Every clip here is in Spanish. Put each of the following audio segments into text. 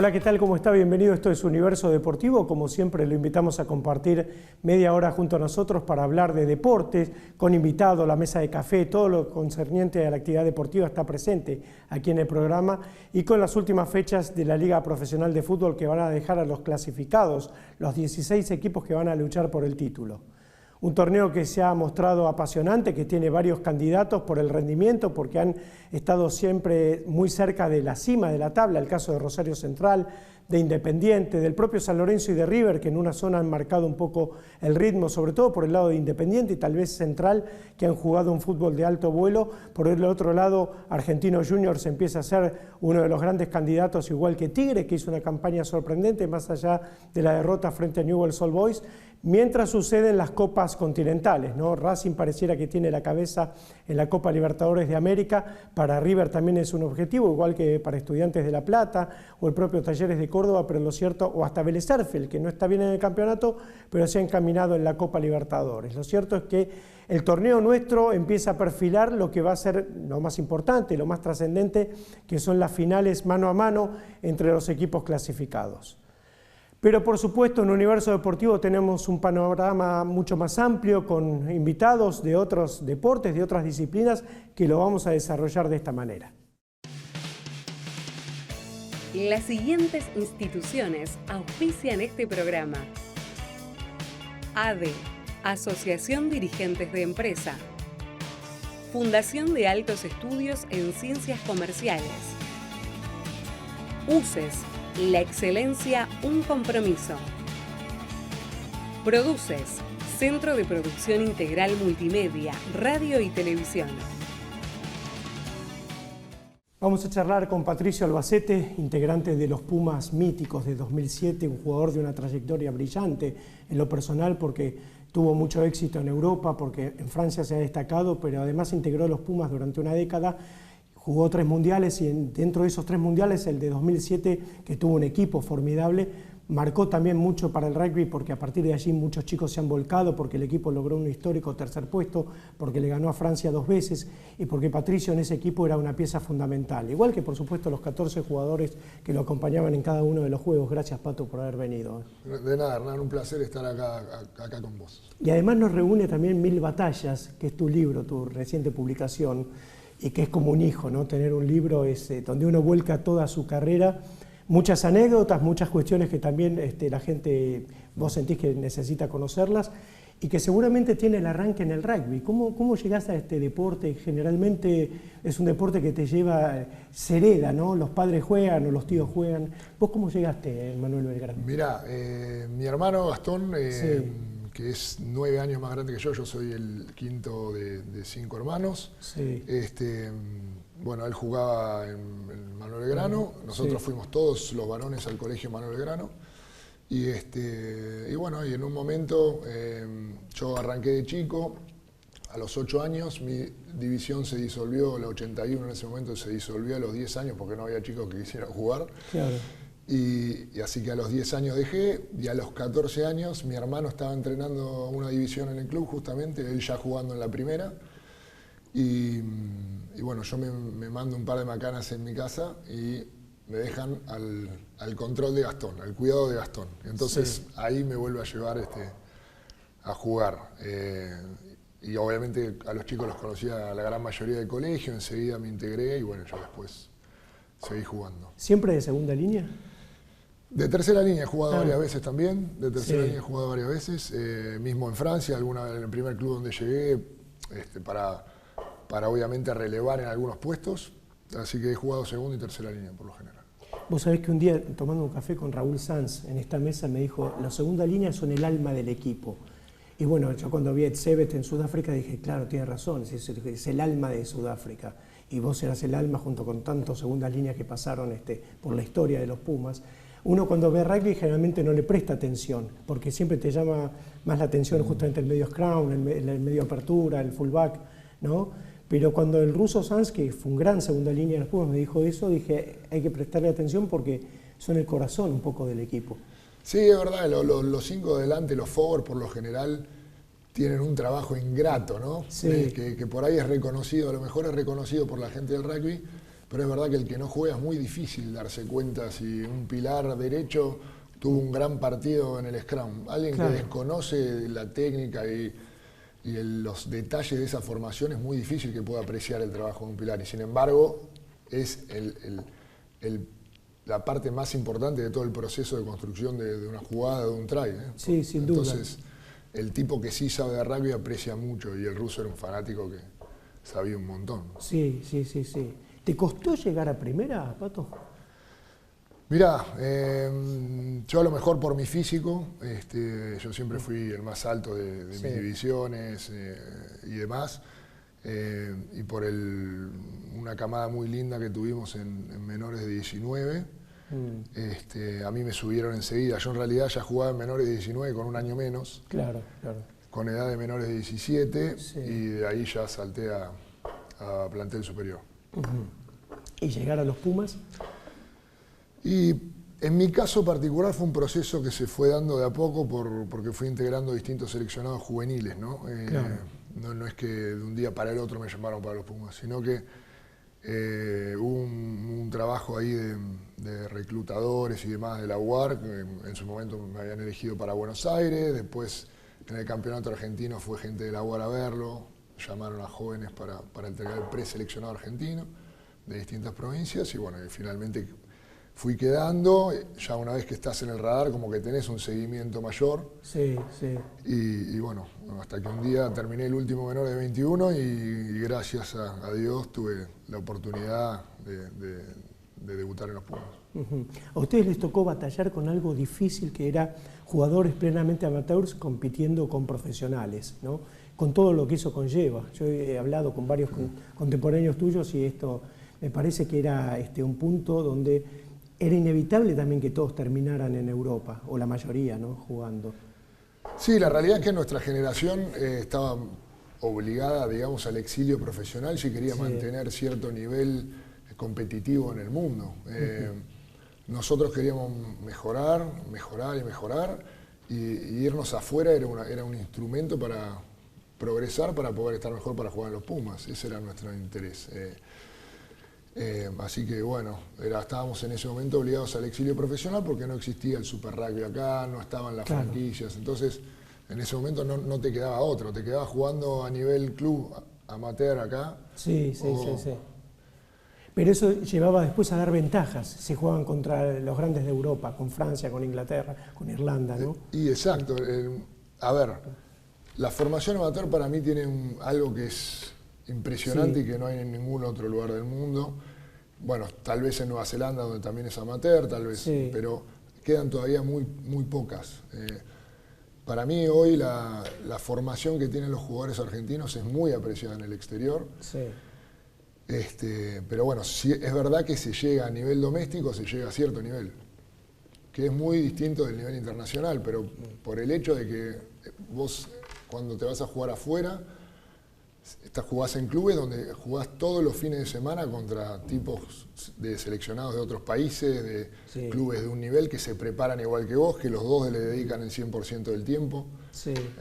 Hola, ¿qué tal? ¿Cómo está? Bienvenido. Esto es Universo Deportivo. Como siempre, lo invitamos a compartir media hora junto a nosotros para hablar de deportes, con invitados, la mesa de café, todo lo concerniente a la actividad deportiva está presente aquí en el programa y con las últimas fechas de la Liga Profesional de Fútbol que van a dejar a los clasificados, los 16 equipos que van a luchar por el título. Un torneo que se ha mostrado apasionante, que tiene varios candidatos por el rendimiento, porque han estado siempre muy cerca de la cima de la tabla, el caso de Rosario Central, de Independiente, del propio San Lorenzo y de River, que en una zona han marcado un poco el ritmo, sobre todo por el lado de Independiente y tal vez Central, que han jugado un fútbol de alto vuelo. Por el otro lado, Argentinos Juniors empieza a ser uno de los grandes candidatos, igual que Tigre, que hizo una campaña sorprendente, más allá de la derrota frente a Newell's Old Boys. Mientras suceden las copas continentales, ¿no? Racing pareciera que tiene la cabeza en la Copa Libertadores de América, para River también es un objetivo, igual que para Estudiantes de La Plata o el propio Talleres de Córdoba, pero lo cierto, o hasta Vélez Sarsfield, que no está bien en el campeonato, pero se ha encaminado en la Copa Libertadores. Lo cierto es que el torneo nuestro empieza a perfilar lo que va a ser lo más importante, lo más trascendente, que son las finales mano a mano entre los equipos clasificados. Pero por supuesto en Universo Deportivo tenemos un panorama mucho más amplio con invitados de otros deportes, de otras disciplinas, que lo vamos a desarrollar de esta manera. Las siguientes instituciones auspician este programa: ADE, Asociación Dirigentes de Empresa; Fundación de Altos Estudios en Ciencias Comerciales; UCES, la excelencia, un compromiso; Produces, Centro de Producción Integral Multimedia, Radio y Televisión. Vamos a charlar con Patricio Albacete, integrante de los Pumas míticos de 2007, un jugador de una trayectoria brillante en lo personal porque tuvo mucho éxito en Europa, porque en Francia se ha destacado, pero además integró a los Pumas durante una década. Jugó 3 mundiales y dentro de esos 3 mundiales, el de 2007, que tuvo un equipo formidable, marcó también mucho para el rugby porque a partir de allí muchos chicos se han volcado porque el equipo logró un histórico 3er puesto, porque le ganó a Francia 2 veces y porque Patricio en ese equipo era una pieza fundamental. Igual que por supuesto los 14 jugadores que lo acompañaban en cada uno de los juegos. Gracias, Pato, por haber venido. De nada, Hernán, un placer estar acá con vos. Y además nos reúne también 1000 batallas, que es tu libro, tu reciente publicación, y que es como un hijo, ¿no? Tener un libro donde uno vuelca toda su carrera, muchas anécdotas, muchas cuestiones que también la gente, vos sentís que necesita conocerlas, y que seguramente tiene el arranque en el rugby. ¿Cómo llegaste a este deporte? Generalmente es un deporte que te lleva, se hereda, ¿no? Los padres juegan o los tíos juegan. ¿Vos cómo llegaste, Manuel Belgrano? Mirá, mi hermano Gastón, sí, que es 9 años más grande que yo soy el quinto de 5 hermanos. Sí. Bueno, él jugaba en Manuel Belgrano, nosotros fuimos todos los varones al colegio Manuel Belgrano. Y bueno, y en un momento yo arranqué de chico, a los 8 años mi división se disolvió, la 81 en ese momento se disolvió a los 10 años porque no había chicos que quisieran jugar. Claro. Y así que a los 10 años dejé, y a los 14 años mi hermano estaba entrenando una división en el club justamente, él ya jugando en la primera. Y bueno, yo me mando un par de macanas en mi casa y me dejan al control de Gastón, al cuidado de Gastón. Entonces sí, ahí me vuelve a llevar a jugar. Y obviamente a los chicos los conocía la gran mayoría del colegio, enseguida me integré y bueno, yo después seguí jugando. ¿Siempre de segunda línea? De tercera línea he jugado varias veces también, de tercera línea he jugado varias veces, mismo en Francia, en el primer club donde llegué, para obviamente relevar en algunos puestos, así que he jugado segunda y tercera línea por lo general. Vos sabés que un día, tomando un café con Raúl Sanz en esta mesa, me dijo, la segunda línea son el alma del equipo. Y bueno, yo cuando vi a Etzebeth en Sudáfrica dije, claro, tiene razón, es el alma de Sudáfrica. Y vos eras el alma junto con tantas segundas líneas que pasaron por la historia de los Pumas. Uno cuando ve rugby generalmente no le presta atención, porque siempre te llama más la atención justamente el medio scrum, el medio apertura, el fullback, ¿no? Pero cuando el ruso Sanz, que fue un gran segunda línea de los Pumas, me dijo eso, dije, hay que prestarle atención porque son el corazón un poco del equipo. Sí, es verdad, los 5 delante, los forward por lo general, tienen un trabajo ingrato, ¿no? Sí. Que por ahí es reconocido, a lo mejor es reconocido por la gente del rugby, pero es verdad que el que no juega es muy difícil darse cuenta si un pilar derecho tuvo un gran partido en el scrum. Alguien que desconoce la técnica y los detalles de esa formación es muy difícil que pueda apreciar el trabajo de un pilar. Y sin embargo, es la parte más importante de todo el proceso de construcción de una jugada, de un try. Sí, sin duda. Entonces, el tipo que sí sabe de rugby aprecia mucho, y el ruso era un fanático que sabía un montón. Sí. ¿Te costó llegar a primera, Pato? Mirá, yo a lo mejor por mi físico, yo siempre fui el más alto de mis divisiones y demás, y por una camada muy linda que tuvimos en menores de 19, a mí me subieron enseguida. Yo en realidad ya jugaba en menores de 19 con un año menos, con edad de menores de 17, y de ahí ya salté a plantel superior. ¿Y llegar a los Pumas? Y en mi caso particular fue un proceso que se fue dando de a poco porque fui integrando distintos seleccionados juveniles, ¿no? No es que de un día para el otro me llamaron para los Pumas, sino que hubo un trabajo ahí de reclutadores y demás de la UAR, que en su momento me habían elegido para Buenos Aires, después en el campeonato argentino fue gente de la UAR a verlo, llamaron a jóvenes para entregar el preseleccionado argentino de distintas provincias, y bueno, y finalmente fui quedando. Ya una vez que estás en el radar, como que tenés un seguimiento mayor. Y bueno, hasta que un día terminé el último menor de 21 y gracias a Dios tuve la oportunidad de debutar en los Pumas. A ustedes les tocó batallar con algo difícil, que era jugadores plenamente amateurs compitiendo con profesionales, ¿no? Con todo lo que eso conlleva. Yo he hablado con varios contemporáneos tuyos y esto me parece que era un punto donde era inevitable también que todos terminaran en Europa, o la mayoría, ¿no?, jugando. Sí, la realidad es que nuestra generación estaba obligada, digamos, al exilio profesional si quería mantener cierto nivel competitivo en el mundo. Nosotros queríamos mejorar, y irnos afuera era un instrumento para progresar, para poder estar mejor para jugar en los Pumas. Ese era nuestro interés. Así que bueno, estábamos en ese momento obligados al exilio profesional porque no existía el Super Rugby acá, no estaban las franquicias. Entonces, en ese momento no te quedaba otro, te quedabas jugando a nivel club amateur acá. Sí. Pero eso llevaba después a dar ventajas. Se jugaban contra los grandes de Europa, con Francia, con Inglaterra, con Irlanda, ¿no? Y exacto. A ver, la formación amateur para mí tiene algo que es impresionante y que no hay en ningún otro lugar del mundo. Bueno, tal vez en Nueva Zelanda, donde también es amateur, tal vez, pero quedan todavía muy pocas. Para mí hoy la formación que tienen los jugadores argentinos es muy apreciada en el exterior. Pero bueno, sí, es verdad que se llega a nivel doméstico, se llega a cierto nivel, que es muy distinto del nivel internacional, pero por el hecho de que vos, cuando te vas a jugar afuera, jugás en clubes donde jugás todos los fines de semana contra tipos de seleccionados de otros países, de clubes de un nivel que se preparan igual que vos, que los dos le dedican el 100% del tiempo.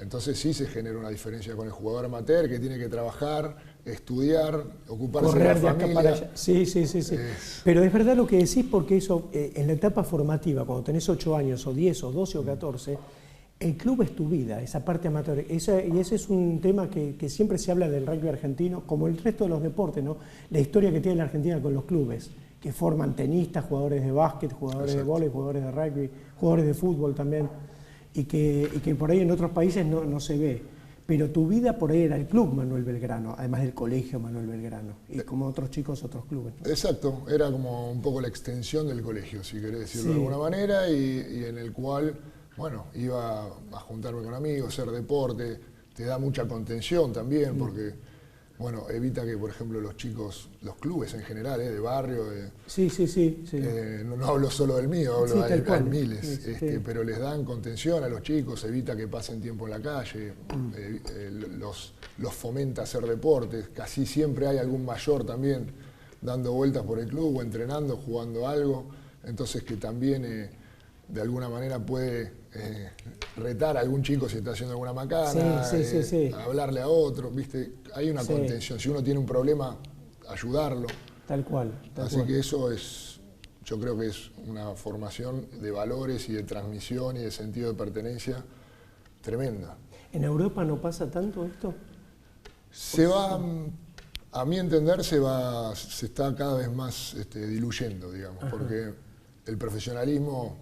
Entonces sí se genera una diferencia con el jugador amateur, que tiene que trabajar, estudiar, ocuparse de la familia. Pero es verdad lo que decís, porque eso en la etapa formativa, cuando tenés 8 años, o 10, o 12, o 14, el club es tu vida, esa parte amateur. Y ese es un tema que siempre se habla del rugby argentino, como el resto de los deportes, ¿no? La historia que tiene la Argentina con los clubes, que forman tenistas, jugadores de básquet, jugadores de vóley, jugadores de rugby, jugadores de fútbol también, y que por ahí en otros países no se ve. Pero tu vida por ahí era el club Manuel Belgrano, además del colegio Manuel Belgrano, y como otros chicos, otros clubes, ¿no? Exacto, era como un poco la extensión del colegio, si querés decirlo de alguna manera, y en el cual, bueno, iba a juntarme con amigos, hacer deporte, te da mucha contención también, porque, bueno, evita que, por ejemplo, los chicos, los clubes en general, de barrio, no hablo solo del mío, hablo hay miles, pero les dan contención a los chicos, evita que pasen tiempo en la calle, los fomenta a hacer deportes, casi siempre hay algún mayor también dando vueltas por el club o entrenando, jugando algo, entonces que también de alguna manera puede retar a algún chico si está haciendo alguna macana, hablarle a otro, ¿viste? Hay una contención, si uno tiene un problema, ayudarlo. Tal cual. Así que eso es, yo creo que es una formación de valores y de transmisión y de sentido de pertenencia tremenda. ¿En Europa no pasa tanto esto? Se va, a mi entender, se está cada vez más diluyendo, digamos, porque el profesionalismo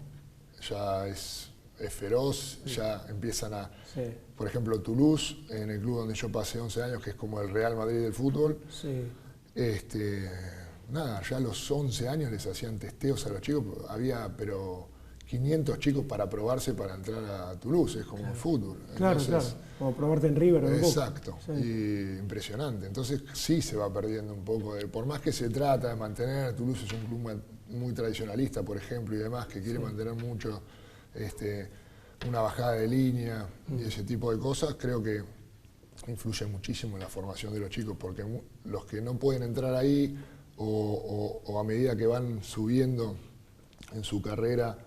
ya es feroz, ya empiezan a... Sí. Por ejemplo, Toulouse, en el club donde yo pasé 11 años, que es como el Real Madrid del fútbol, Sí. Nada, ya a los 11 años les hacían testeos a los chicos, había pero 500 chicos para probarse para entrar a Toulouse, es como el fútbol. Claro, Entonces, claro, como probarte en River o en Boca. exacto, Sí. y impresionante. Entonces sí se va perdiendo un poco, por más que se trata de mantener, Toulouse es un club muy tradicionalista, por ejemplo, y demás, que quiere mantener mucho una bajada de línea y ese tipo de cosas, creo que influye muchísimo en la formación de los chicos, porque los que no pueden entrar ahí o a medida que van subiendo en su carrera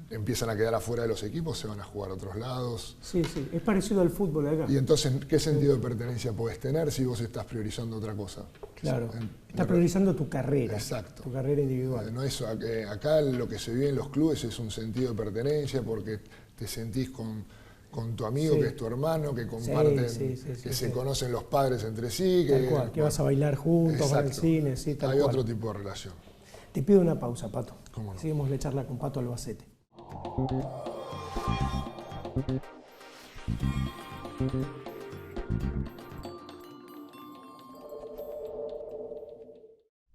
empiezan a quedar afuera de los equipos, se van a jugar a otros lados. Sí, sí, es parecido al fútbol acá. Y entonces, ¿qué sentido de pertenencia podés tener si vos estás priorizando otra cosa? Claro, estás priorizando tu carrera. Exacto. Tu carrera individual. No eso, acá lo que se vive en los clubes es un sentido de pertenencia porque te sentís con tu amigo, Sí. que es tu hermano, que comparten, que se conocen los padres entre sí. Tal cual, que vas a bailar juntos, van al exacto. cine, sí, tal Hay cual. otro tipo de relación. Te pido una pausa, Pato. ¿Cómo no? Seguimos la charla con Pato Albacete.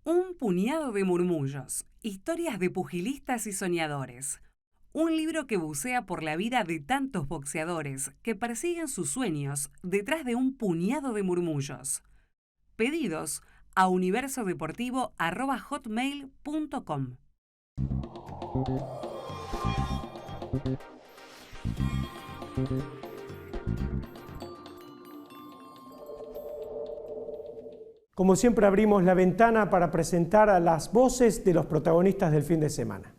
Un puñado de murmullos, historias de pugilistas y soñadores. Un libro que bucea por la vida de tantos boxeadores que persiguen sus sueños detrás de un puñado de murmullos. Pedidos a universodeportivo@hotmail.com. Como siempre abrimos la ventana para presentar a las voces de los protagonistas del fin de semana.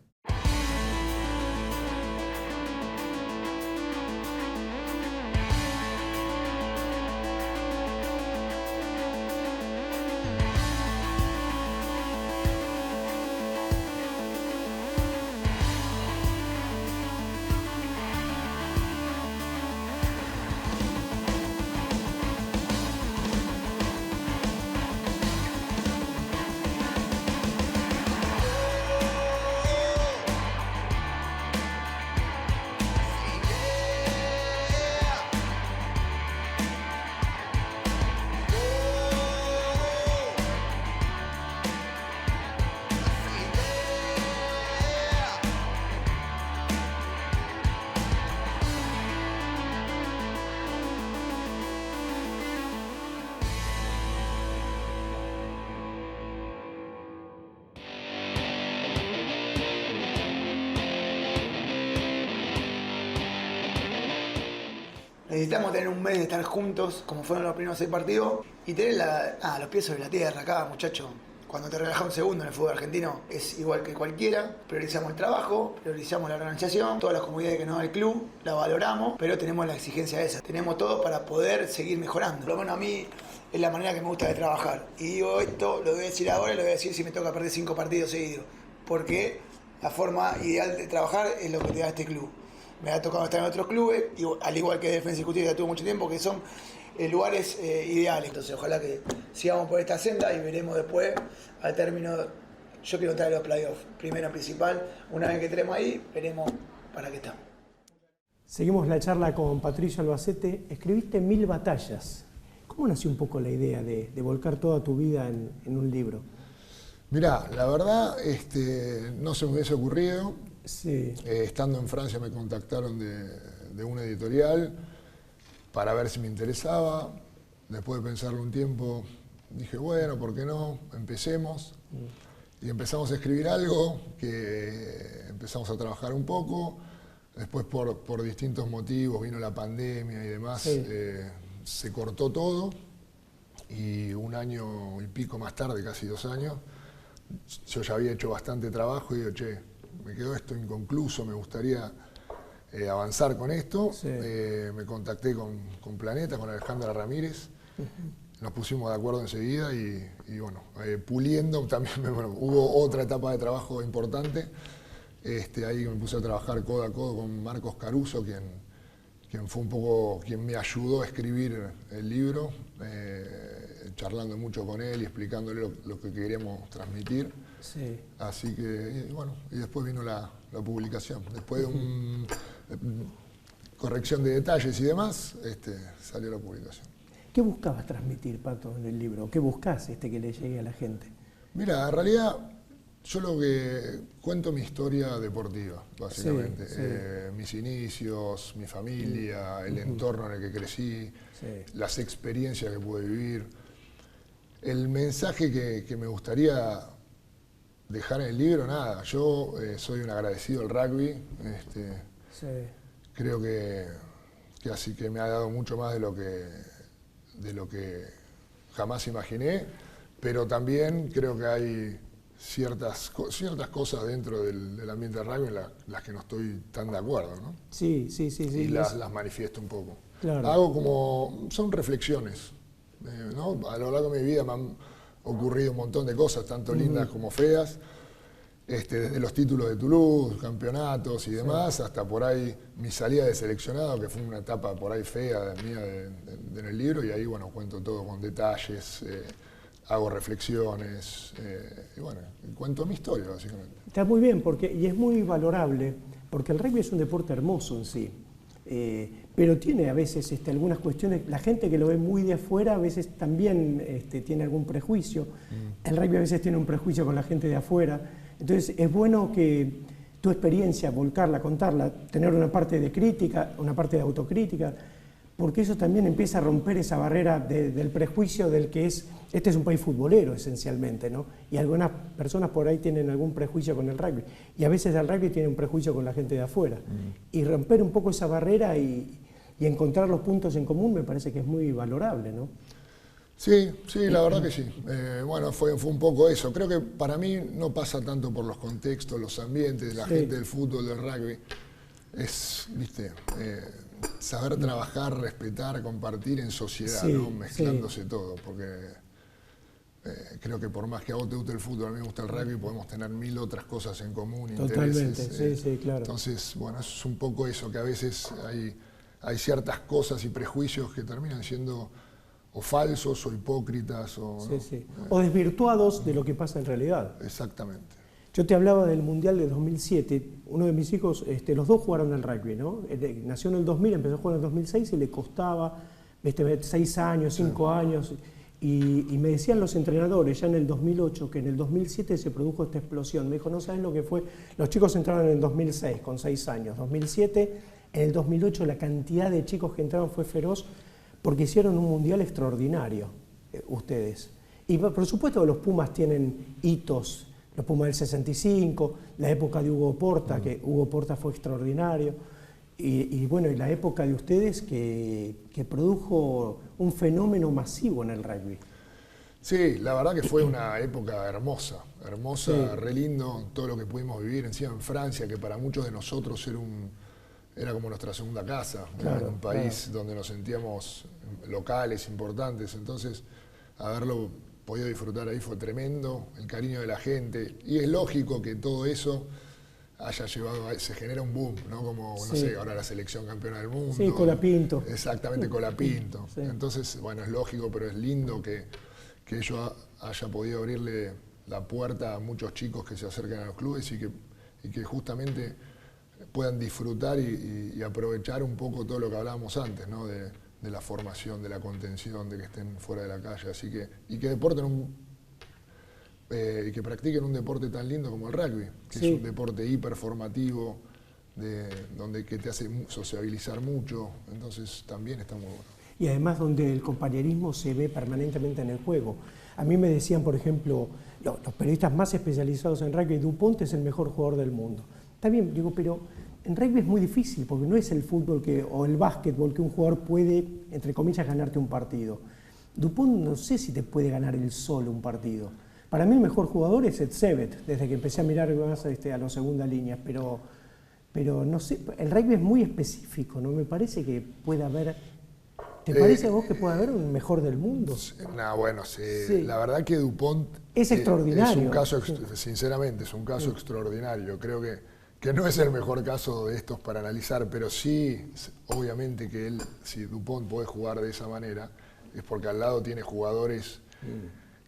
Necesitamos tener un mes de estar juntos, como fueron los primeros 6 partidos, y tener los pies sobre la tierra acá, muchacho. Cuando te relajas un segundo en el fútbol argentino es igual que cualquiera. Priorizamos el trabajo, priorizamos la organización, todas las comodidades que nos da el club, la valoramos, pero tenemos la exigencia esa. Tenemos todo para poder seguir mejorando. Por lo menos a mí es la manera que me gusta de trabajar. Y digo esto, lo voy a decir ahora y lo voy a decir si me toca perder 5 partidos seguidos. Porque la forma ideal de trabajar es lo que te da este club. Me ha tocado estar en otros clubes, al igual que Defensa y Justicia, ya tuvo mucho tiempo, que son lugares ideales. Entonces, ojalá que sigamos por esta senda y veremos después, al término, yo quiero entrar a los playoffs, primero principal. Una vez que entremos ahí, veremos para qué estamos. Seguimos la charla con Patricio Albacete. Escribiste 1000 batallas. ¿Cómo nació un poco la idea de volcar toda tu vida en un libro? Mirá, la verdad no se me hubiese ocurrido. Sí. Estando en Francia me contactaron de una editorial para ver si me interesaba. Después de pensarlo un tiempo, dije, bueno, ¿por qué no? Empecemos. Y empezamos a escribir algo, que empezamos a trabajar un poco. Después, por distintos motivos, vino la pandemia y demás, Sí. Se cortó todo. Y un año y pico más tarde, casi 2 años, yo ya había hecho bastante trabajo y digo, che, me quedó esto inconcluso, me gustaría avanzar con esto. Sí. Me contacté con Planeta, con Alejandra Ramírez. nos pusimos de acuerdo enseguida y bueno, puliendo también, bueno, hubo otra etapa de trabajo importante. Ahí me puse a trabajar codo a codo con Marcos Caruso, quien fue un poco quien me ayudó a escribir el libro, charlando mucho con él y explicándole lo que queríamos transmitir. Sí. Así que, bueno, y después vino la publicación. Después de una corrección de detalles y demás, salió la publicación. ¿Qué buscabas transmitir, Pato, en el libro? ¿Qué buscás que le llegue a la gente? Mira, en realidad yo lo que cuento mi historia deportiva, básicamente. Sí. Mis inicios, mi familia, el entorno en el que crecí, las experiencias que pude vivir. El mensaje que me gustaría dejar en el libro, nada, yo soy un agradecido al rugby. Creo que así que me ha dado mucho más de lo que jamás imaginé, pero también creo que hay ciertas cosas dentro del ambiente del rugby en las que no estoy tan de acuerdo, ¿no? Sí. Y las manifiesto un poco. Claro. Hago son reflexiones, ¿no? A lo largo de mi vida me han ocurrido un montón de cosas, tanto lindas como feas, desde los títulos de Toulouse, campeonatos y demás, hasta por ahí mi salida de seleccionado, que fue una etapa por ahí fea mía en el libro, y ahí, bueno, cuento todo con detalles, hago reflexiones, y bueno, cuento mi historia, básicamente. Está muy bien, y es muy valorable, porque el rugby es un deporte hermoso en sí, pero tiene a veces algunas cuestiones, la gente que lo ve muy de afuera a veces también tiene algún prejuicio, el rugby a veces tiene un prejuicio con la gente de afuera, entonces es bueno que tu experiencia, volcarla, contarla, tener una parte de crítica, una parte de autocrítica, porque eso también empieza a romper esa barrera del prejuicio del que este es un país futbolero esencialmente, ¿no? Y algunas personas por ahí tienen algún prejuicio con el rugby, y a veces el rugby tiene un prejuicio con la gente de afuera. Y romper un poco esa barrera y encontrar los puntos en común me parece que es muy valorable, ¿no? Sí, la verdad que sí. Bueno, fue un poco eso. Creo que para mí no pasa tanto por los contextos, los ambientes, la gente del fútbol, del rugby. Es, viste, saber trabajar, respetar, compartir en sociedad, ¿no? Mezclándose todo, porque creo que por más que a vos te guste el fútbol, a mí me gusta el rugby, podemos tener 1000 otras cosas en común, Totalmente, intereses. sí, claro. Entonces, bueno, es un poco eso, que a veces hay ciertas cosas y prejuicios que terminan siendo o falsos o hipócritas o desvirtuados de lo que pasa en realidad. Exactamente. Yo te hablaba del Mundial de 2007, uno de mis hijos, los dos jugaron al rugby, ¿no? Nació en el 2000, empezó a jugar en el 2006 y le costaba 6 años, 5 años, y me decían los entrenadores ya en el 2008 que en el 2007 se produjo esta explosión. Me dijo, no sabes lo que fue, los chicos entraron en el 2006 con 6 años, 2007, en el 2008 la cantidad de chicos que entraron fue feroz, porque hicieron un mundial extraordinario, ustedes. Y por supuesto los Pumas tienen hitos, los Pumas del 65, la época de Hugo Porta, que Hugo Porta fue extraordinario, y bueno, y la época de ustedes que produjo un fenómeno masivo en el rugby. Sí, la verdad que fue una época hermosa, re lindo, todo lo que pudimos vivir encima en Francia, que para muchos de nosotros era como nuestra segunda casa, era un país donde nos sentíamos locales, importantes, entonces haberlo podido disfrutar ahí fue tremendo, el cariño de la gente, y es lógico que todo eso haya llevado se genera un boom, ¿no? Como, no sé, ahora la selección campeona del mundo. Sí, Colapinto. Exactamente, Colapinto. Entonces, bueno, es lógico, pero es lindo que ello haya podido abrirle la puerta a muchos chicos que se acercan a los clubes y que justamente puedan disfrutar y aprovechar un poco todo lo que hablábamos antes, ¿no? De la formación, de la contención, de que estén fuera de la calle, y que y que practiquen un deporte tan lindo como el rugby, que es un deporte hiperformativo, que te hace sociabilizar mucho, entonces también está muy bueno. Y además donde el compañerismo se ve permanentemente en el juego. A mí me decían, por ejemplo, los periodistas más especializados en rugby, Dupont es el mejor jugador del mundo. Está bien, digo, pero en rugby es muy difícil, porque no es el fútbol o el básquetbol que un jugador puede, entre comillas, ganarte un partido. Dupont no sé si te puede ganar él solo un partido. Para mí el mejor jugador es Etsebet, desde que empecé a mirar más a los segunda líneas, pero no sé, el rugby es muy específico, ¿no? Me parece que puede haber ¿Te parece a vos que puede haber un mejor del mundo? No, bueno, sí. La verdad que DuPont es extraordinario. Es un caso, sinceramente, es un caso extraordinario. Creo que no es el mejor caso de estos para analizar, pero sí, obviamente que él, si DuPont puede jugar de esa manera, es porque al lado tiene jugadores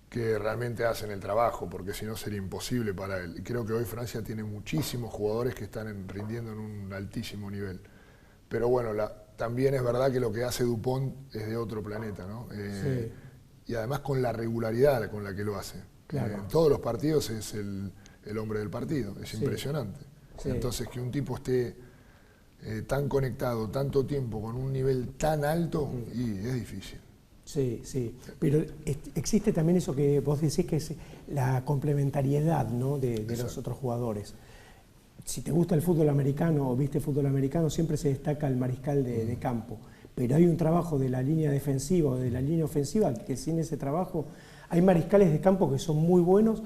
que realmente hacen el trabajo, porque si no sería imposible para él. Y creo que hoy Francia tiene muchísimos jugadores que están rindiendo en un altísimo nivel. Pero bueno, también es verdad que lo que hace DuPont es de otro planeta, ¿no? Sí. Y además con la regularidad con la que lo hace. Claro. En todos los partidos es el hombre del partido, es impresionante. Sí. Entonces que un tipo esté tan conectado tanto tiempo con un nivel tan alto, y es difícil. Sí, sí, pero existe también eso que vos decís que es la complementariedad, ¿no? de los otros jugadores. Si te gusta el fútbol americano o viste fútbol americano, siempre se destaca el mariscal de campo, pero hay un trabajo de la línea defensiva o de la línea ofensiva que sin ese trabajo, hay mariscales de campo que son muy buenos,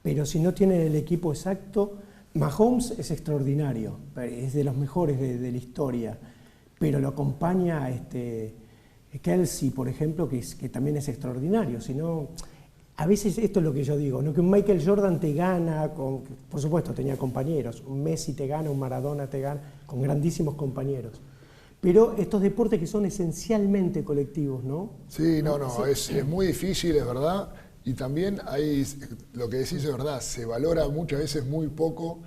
pero si no tienen el equipo exacto, Mahomes es extraordinario, es de los mejores de la historia, pero lo acompaña Kelsey, por ejemplo, que también es extraordinario. Si no, a veces esto es lo que yo digo, ¿no? Que un Michael Jordan te gana, por supuesto tenía compañeros, un Messi te gana, un Maradona te gana, con grandísimos compañeros. Pero estos deportes que son esencialmente colectivos, ¿no? Sí, es muy difícil, es verdad. Y también lo que decís es verdad, se valora muchas veces muy poco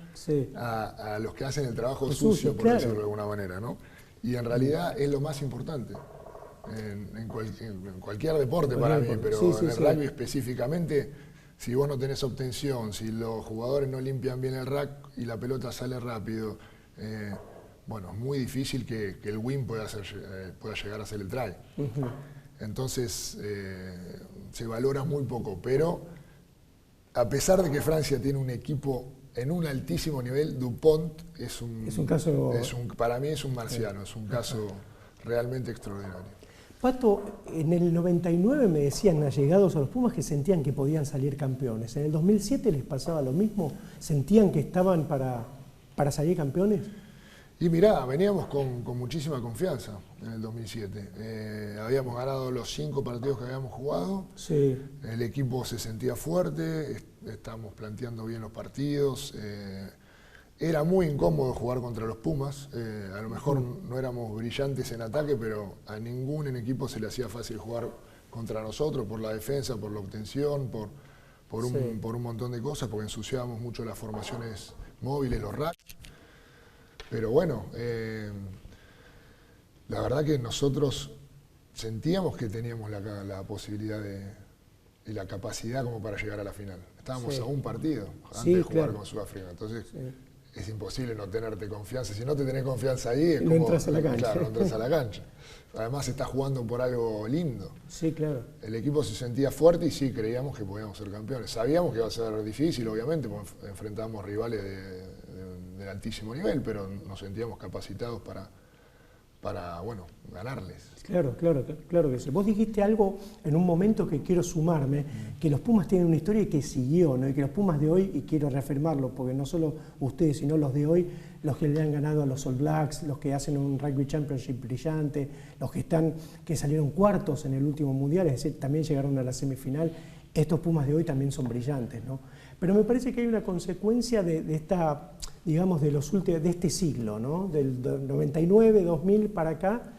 a los que hacen el trabajo sucio, por decirlo de alguna manera, ¿no? Y en realidad es lo más importante. En cualquier deporte para mí, pero en el rugby específicamente, si vos no tenés obtención, si los jugadores no limpian bien el rack y la pelota sale rápido, bueno, es muy difícil que el win pueda llegar a ser el try. Entonces, se valora muy poco, pero a pesar de que Francia tiene un equipo en un altísimo nivel, DuPont es un caso, para mí es un marciano, es un caso realmente extraordinario. Pato, en el 99 me decían allegados a los Pumas que sentían que podían salir campeones. ¿En el 2007 les pasaba lo mismo? ¿Sentían que estaban para salir campeones? Y mirá, veníamos con muchísima confianza en el 2007. Habíamos ganado los 5 partidos que habíamos jugado. Sí. El equipo se sentía fuerte, estábamos planteando bien los partidos. Era muy incómodo jugar contra los Pumas, a lo mejor no éramos brillantes en ataque, pero a ningún equipo se le hacía fácil jugar contra nosotros por la defensa, por la obtención, por un montón de cosas, porque ensuciábamos mucho las formaciones móviles, los racks. Pero bueno, la verdad que nosotros sentíamos que teníamos la posibilidad y la capacidad como para llegar a la final. Estábamos a un partido antes de jugar con Sudáfrica, entonces... Es imposible no tenerte confianza. Si no te tenés confianza ahí, es como... No entras a la cancha. Claro, no entras a la cancha. Además, estás jugando por algo lindo. Sí, claro. El equipo se sentía fuerte y sí, creíamos que podíamos ser campeones. Sabíamos que iba a ser difícil, obviamente, porque enfrentábamos rivales de altísimo nivel, pero nos sentíamos capacitados para bueno, ganarles. Claro que sí. Vos dijiste algo en un momento que quiero sumarme, que los Pumas tienen una historia que siguió, ¿no? Y que los Pumas de hoy, y quiero reafirmarlo, porque no solo ustedes, sino los de hoy, los que le han ganado a los All Blacks, los que hacen un Rugby Championship brillante, los que salieron cuartos en el último mundial, es decir, también llegaron a la semifinal, estos Pumas de hoy también son brillantes, ¿no? Pero me parece que hay una consecuencia de esta, digamos, de este siglo, ¿no? Del 99, 2000 para acá,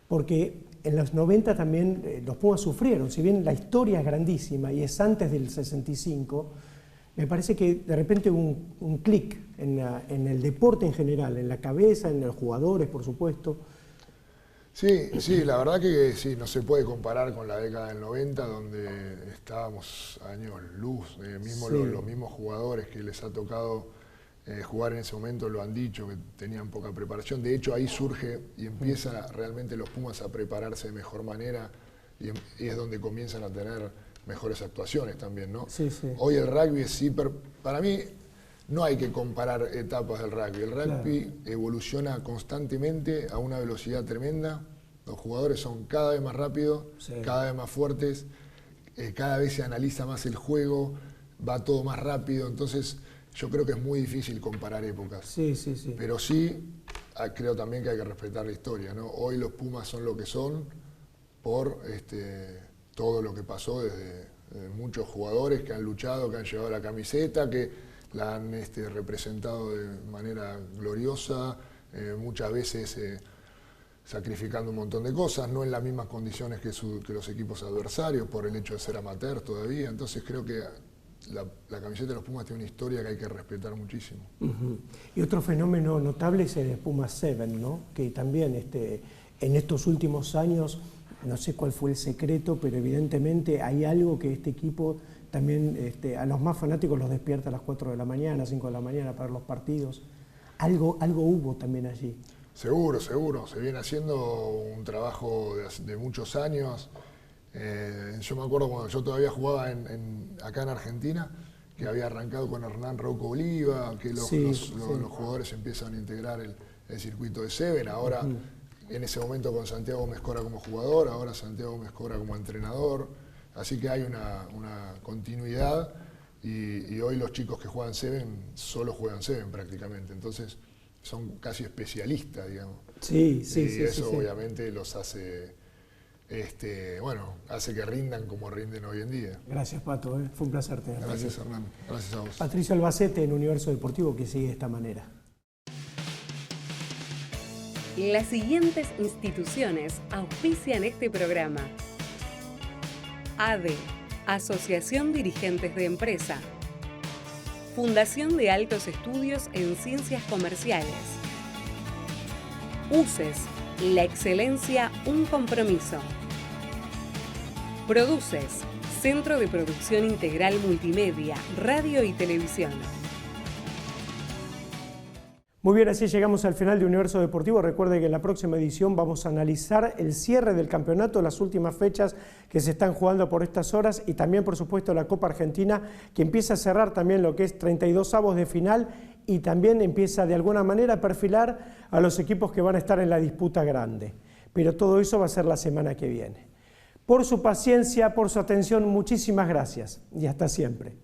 porque en los 90 también los Pumas sufrieron, si bien la historia es grandísima y es antes del 65, me parece que de repente hubo un clic en el deporte en general, en la cabeza, en los jugadores, por supuesto. Sí, la verdad que sí, no se puede comparar con la década del 90, donde estábamos años luz, los mismos jugadores que les ha tocado jugar en ese momento lo han dicho, que tenían poca preparación. De hecho, ahí surge y empieza realmente los Pumas a prepararse de mejor manera y es donde comienzan a tener mejores actuaciones también, ¿no? Sí. Hoy el rugby es para mí no hay que comparar etapas del rugby. El rugby evoluciona constantemente a una velocidad tremenda. Los jugadores son cada vez más rápidos, cada vez más fuertes, cada vez se analiza más el juego, va todo más rápido. Entonces, yo creo que es muy difícil comparar épocas. Sí. Pero sí, creo también que hay que respetar la historia, ¿no? Hoy los Pumas son lo que son por todo lo que pasó desde muchos jugadores que han luchado, que han llevado la camiseta, que la han representado de manera gloriosa, muchas veces sacrificando un montón de cosas, no en las mismas condiciones que los equipos adversarios, por el hecho de ser amateur todavía. Entonces creo que la camiseta de los Pumas tiene una historia que hay que respetar muchísimo. Y otro fenómeno notable es el Pumas 7, ¿no? Que también en estos últimos años, no sé cuál fue el secreto, pero evidentemente hay algo que este equipo también a los más fanáticos los despierta a las 4 de la mañana, 5 de la mañana para ver los partidos. Algo hubo también allí. Seguro, seguro. Se viene haciendo un trabajo de muchos años. Yo me acuerdo cuando yo todavía jugaba acá en Argentina, que había arrancado con Hernán Rocco Oliva, que los jugadores empiezan a integrar el circuito de Seven. Ahora, en ese momento con Santiago Mezcora como jugador, ahora Santiago Mezcora como entrenador. Así que hay una continuidad y hoy los chicos que juegan Seven solo juegan Seven prácticamente. Entonces son casi especialistas, digamos. Sí. Y eso obviamente los hace, hace que rindan como rinden hoy en día. Gracias, Pato. Fue un placer tenerte. Gracias, Hernán. Gracias a vos. Patricio Albacete en Universo Deportivo, que sigue de esta manera. Las siguientes instituciones auspician este programa: ADE, Asociación Dirigentes de Empresa; Fundación de Altos Estudios en Ciencias Comerciales; UCES, la excelencia, un compromiso; Produces, Centro de Producción Integral Multimedia, Radio y Televisión. Muy bien, así llegamos al final de Universo Deportivo. Recuerde que en la próxima edición vamos a analizar el cierre del campeonato, las últimas fechas que se están jugando por estas horas y también, por supuesto, la Copa Argentina, que empieza a cerrar también lo que es 32avos de final y también empieza de alguna manera a perfilar a los equipos que van a estar en la disputa grande. Pero todo eso va a ser la semana que viene. Por su paciencia, por su atención, muchísimas gracias y hasta siempre.